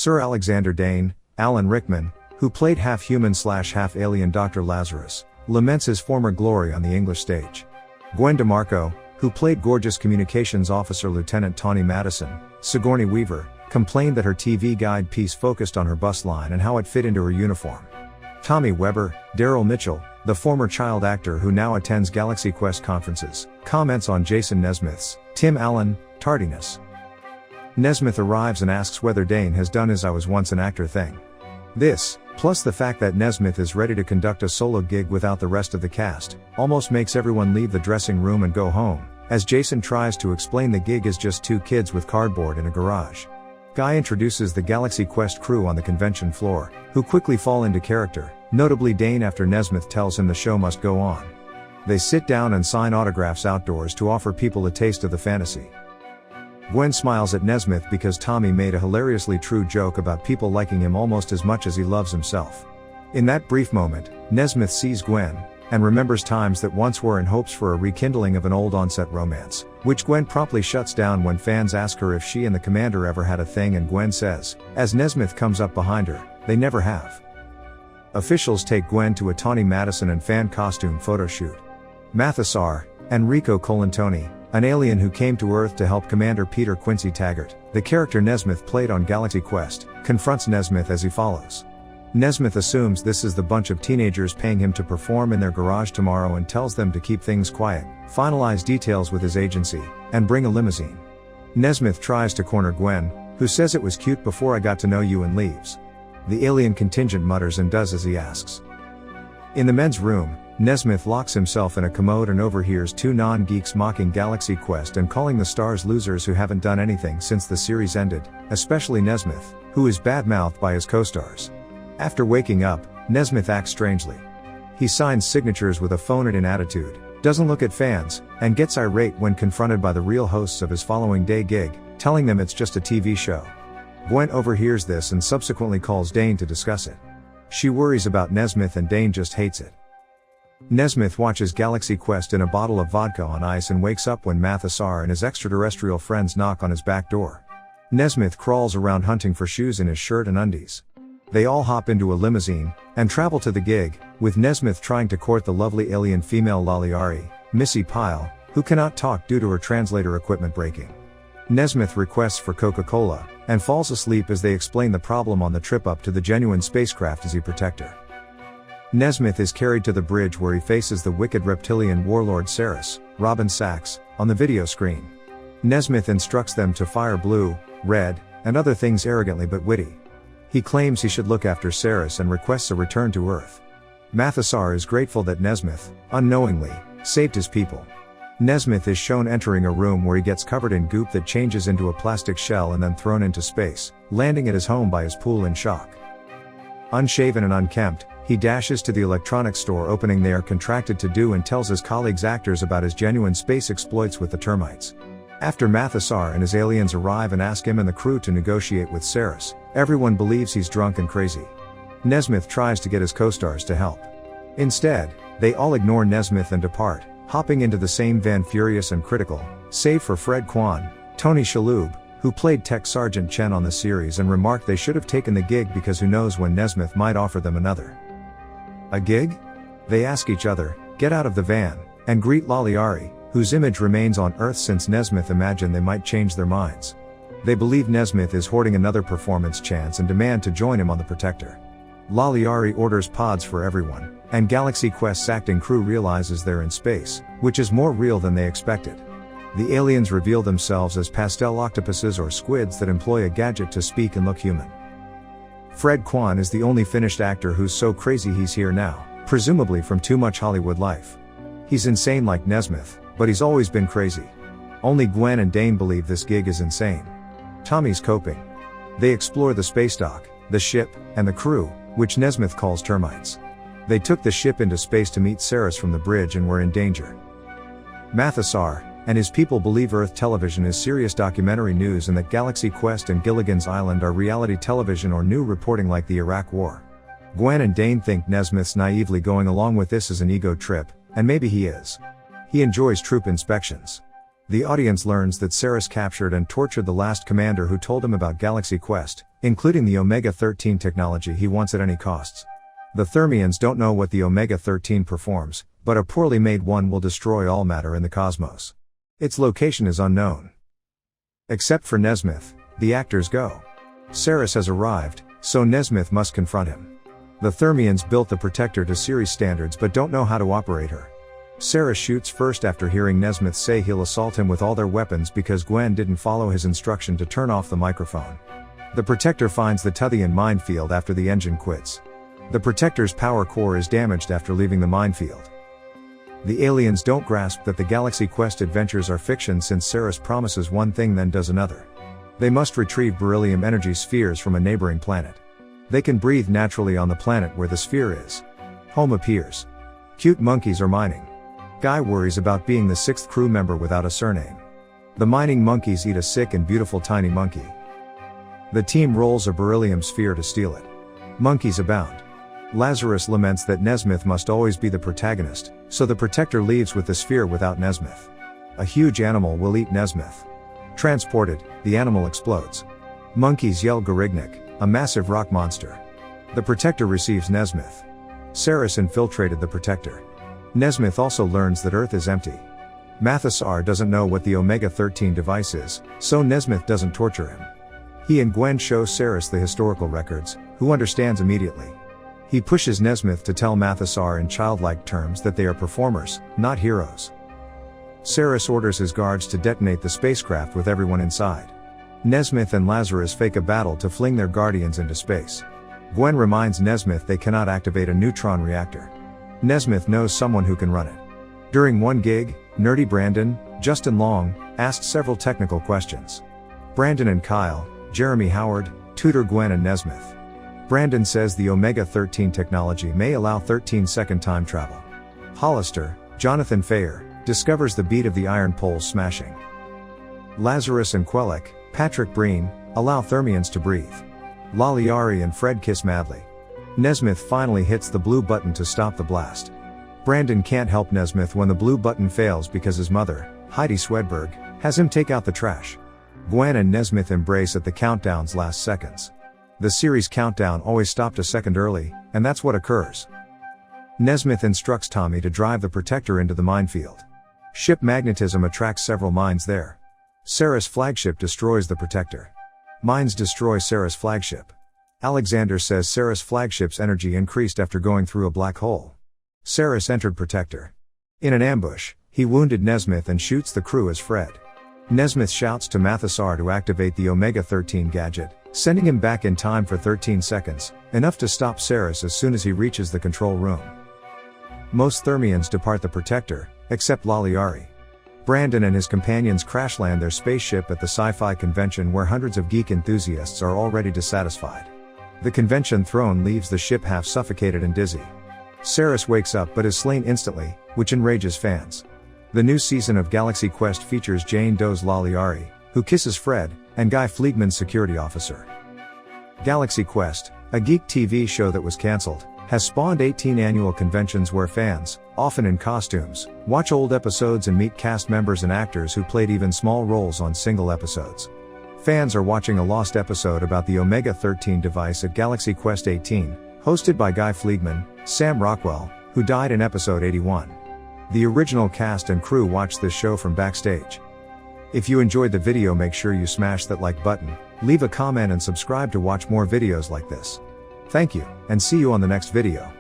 Sir Alexander Dane, Alan Rickman, who played half-human/half-alien Dr. Lazarus, laments his former glory on the English stage. Gwen DeMarco, who played gorgeous communications officer Lieutenant Tawny Madison, Sigourney Weaver, complained that her TV guide piece focused on her bust line and how it fit into her uniform. Tommy Weber, Daryl Mitchell, the former child actor who now attends Galaxy Quest conferences, comments on Jason Nesmith's, Tim Allen, tardiness. Nesmith arrives and asks whether Dane has done his "I was once an actor" thing. This, plus the fact that Nesmith is ready to conduct a solo gig without the rest of the cast, almost makes everyone leave the dressing room and go home, as Jason tries to explain the gig is just two kids with cardboard in a garage. Guy introduces the Galaxy Quest crew on the convention floor, who quickly fall into character, notably Dane after Nesmith tells him the show must go on. They sit down and sign autographs outdoors to offer people a taste of the fantasy. Gwen smiles at Nesmith because Tommy made a hilariously true joke about people liking him almost as much as he loves himself. In that brief moment, Nesmith sees Gwen, and remembers times that once were in hopes for a rekindling of an old on-set romance, which Gwen promptly shuts down when fans ask her if she and the commander ever had a thing, and Gwen says, as Nesmith comes up behind her, they never have. Officials take Gwen to a Tawny Madison and fan costume photo shoot. Mathesar, Enrico Colantoni, an alien who came to Earth to help Commander Peter Quincy Taggart, the character Nesmith played on Galaxy Quest, confronts Nesmith as he follows. Nesmith assumes this is the bunch of teenagers paying him to perform in their garage tomorrow and tells them to keep things quiet, finalize details with his agency, and bring a limousine. Nesmith tries to corner Gwen, who says it was cute before I got to know you, and leaves. The alien contingent mutters and does as he asks. In the men's room, Nesmith locks himself in a commode and overhears two non-geeks mocking Galaxy Quest and calling the stars losers who haven't done anything since the series ended, especially Nesmith, who is bad-mouthed by his co-stars. After waking up, Nesmith acts strangely. He signs signatures with a phone-it-in attitude, doesn't look at fans, and gets irate when confronted by the real hosts of his following day gig, telling them it's just a TV show. Gwen overhears this and subsequently calls Dane to discuss it. She worries about Nesmith and Dane just hates it. Nesmith watches Galaxy Quest in a bottle of vodka on ice and wakes up when Mathesar and his extraterrestrial friends knock on his back door. Nesmith crawls around hunting for shoes in his shirt and undies. They all hop into a limousine, and travel to the gig, with Nesmith trying to court the lovely alien female Laliari, Missy Pyle, who cannot talk due to her translator equipment breaking. Nesmith requests for Coca-Cola, and falls asleep as they explain the problem on the trip up to the genuine spacecraft as he protect her. Nesmith is carried to the bridge where he faces the wicked reptilian warlord Saris, Robin Sachs, on the video screen. Nesmith instructs them to fire blue, red, and other things arrogantly but witty. He claims he should look after Saris and requests a return to Earth. Mathesar is grateful that Nesmith, unknowingly, saved his people. Nesmith is shown entering a room where he gets covered in goop that changes into a plastic shell and then thrown into space, landing at his home by his pool in shock. Unshaven and unkempt, he dashes to the electronics store opening they are contracted to do and tells his colleagues actors about his genuine space exploits with the termites. After Mathesar and his aliens arrive and ask him and the crew to negotiate with Saris, everyone believes he's drunk and crazy. Nesmith tries to get his co-stars to help. Instead, they all ignore Nesmith and depart, hopping into the same van furious and critical, save for Fred Kwan, Tony Shalhoub, who played Tech Sergeant Chen on the series and remarked they should have taken the gig because who knows when Nesmith might offer them another. A gig? They ask each other, get out of the van, and greet Laliari, whose image remains on Earth since Nesmith imagined they might change their minds. They believe Nesmith is hoarding another performance chance and demand to join him on the Protector. Laliari orders pods for everyone, and Galaxy Quest's acting crew realizes they're in space, which is more real than they expected. The aliens reveal themselves as pastel octopuses or squids that employ a gadget to speak and look human. Fred Kwan is the only finished actor who's so crazy he's here now, presumably from too much Hollywood life. He's insane like Nesmith, but he's always been crazy. Only Gwen and Dane believe this gig is insane. Tommy's coping. They explore the space dock, the ship, and the crew, which Nesmith calls termites. They took the ship into space to meet Saris from the bridge and were in danger. Mathesar and his people believe Earth television is serious documentary news and that Galaxy Quest and Gilligan's Island are reality television or new reporting like the Iraq War. Gwen and Dane think Nesmith's naively going along with this as an ego trip, and maybe he is. He enjoys troop inspections. The audience learns that Saris captured and tortured the last commander who told him about Galaxy Quest, including the Omega-13 technology he wants at any costs. The Thermians don't know what the Omega-13 performs, but a poorly made one will destroy all matter in the cosmos. Its location is unknown. Except for Nesmith, the actors go. Saris has arrived, so Nesmith must confront him. The Thermians built the Protector to series standards but don't know how to operate her. Saris shoots first after hearing Nesmith say he'll assault him with all their weapons because Gwen didn't follow his instruction to turn off the microphone. The Protector finds the Tuthian minefield after the engine quits. The Protector's power core is damaged after leaving the minefield. The aliens don't grasp that the Galaxy Quest adventures are fiction since Saris promises one thing then does another. They must retrieve beryllium energy spheres from a neighboring planet. They can breathe naturally on the planet where the sphere is. Home appears. Cute monkeys are mining. Guy worries about being the sixth crew member without a surname. The mining monkeys eat a sick and beautiful tiny monkey. The team rolls a beryllium sphere to steal it. Monkeys abound. Lazarus laments that Nesmith must always be the protagonist, so the Protector leaves with the sphere without Nesmith. A huge animal will eat Nesmith. Transported, the animal explodes. Monkeys yell Garignik, a massive rock monster. The Protector receives Nesmith. Saris infiltrated the Protector. Nesmith also learns that Earth is empty. Mathesar doesn't know what the Omega-13 device is, so Nesmith doesn't torture him. He and Gwen show Saris the historical records, who understands immediately. He pushes Nesmith to tell Mathesar in childlike terms that they are performers, not heroes. Saris orders his guards to detonate the spacecraft with everyone inside. Nesmith and Lazarus fake a battle to fling their guardians into space. Gwen reminds Nesmith they cannot activate a neutron reactor. Nesmith knows someone who can run it. During one gig, Nerdy Brandon, Justin Long, asked several technical questions. Brandon and Kyle, Jeremy Howard, tutor Gwen and Nesmith. Brandon says the Omega-13 technology may allow 13-second time travel. Hollister, Jonathan Fayer, discovers the beat of the iron poles smashing. Lazarus and Quellic, Patrick Breen, allow Thermians to breathe. Laliari and Fred kiss madly. Nesmith finally hits the blue button to stop the blast. Brandon can't help Nesmith when the blue button fails because his mother, Heidi Swedberg, has him take out the trash. Gwen and Nesmith embrace at the countdown's last seconds. The series countdown always stopped a second early, and that's what occurs. Nesmith instructs Tommy to drive the Protector into the minefield. Ship magnetism attracts several mines there. Saris' flagship destroys the Protector. Mines destroy Saris' flagship. Alexander says Saris' flagship's energy increased after going through a black hole. Saris entered Protector. In an ambush, he wounded Nesmith and shoots the crew as Fred. Nesmith shouts to Mathesar to activate the Omega-13 gadget, sending him back in time for 13 seconds, enough to stop Saris as soon as he reaches the control room. Most Thermians depart the Protector, except Laliari. Brandon and his companions crash land their spaceship at the sci-fi convention where hundreds of geek enthusiasts are already dissatisfied. The convention throne leaves the ship half suffocated and dizzy. Saris wakes up but is slain instantly, which enrages fans. The new season of Galaxy Quest features Jane Doe's Laliari, who kisses Fred, and Guy Fleegman's security officer. Galaxy Quest, a geek TV show that was cancelled, has spawned 18 annual conventions where fans, often in costumes, watch old episodes and meet cast members and actors who played even small roles on single episodes. Fans are watching a lost episode about the Omega-13 device at Galaxy Quest 18, hosted by Guy Fleegman, Sam Rockwell, who died in episode 81. The original cast and crew watched this show from backstage. If you enjoyed the video, make sure you smash that like button, leave a comment and subscribe to watch more videos like this. Thank you, and see you on the next video.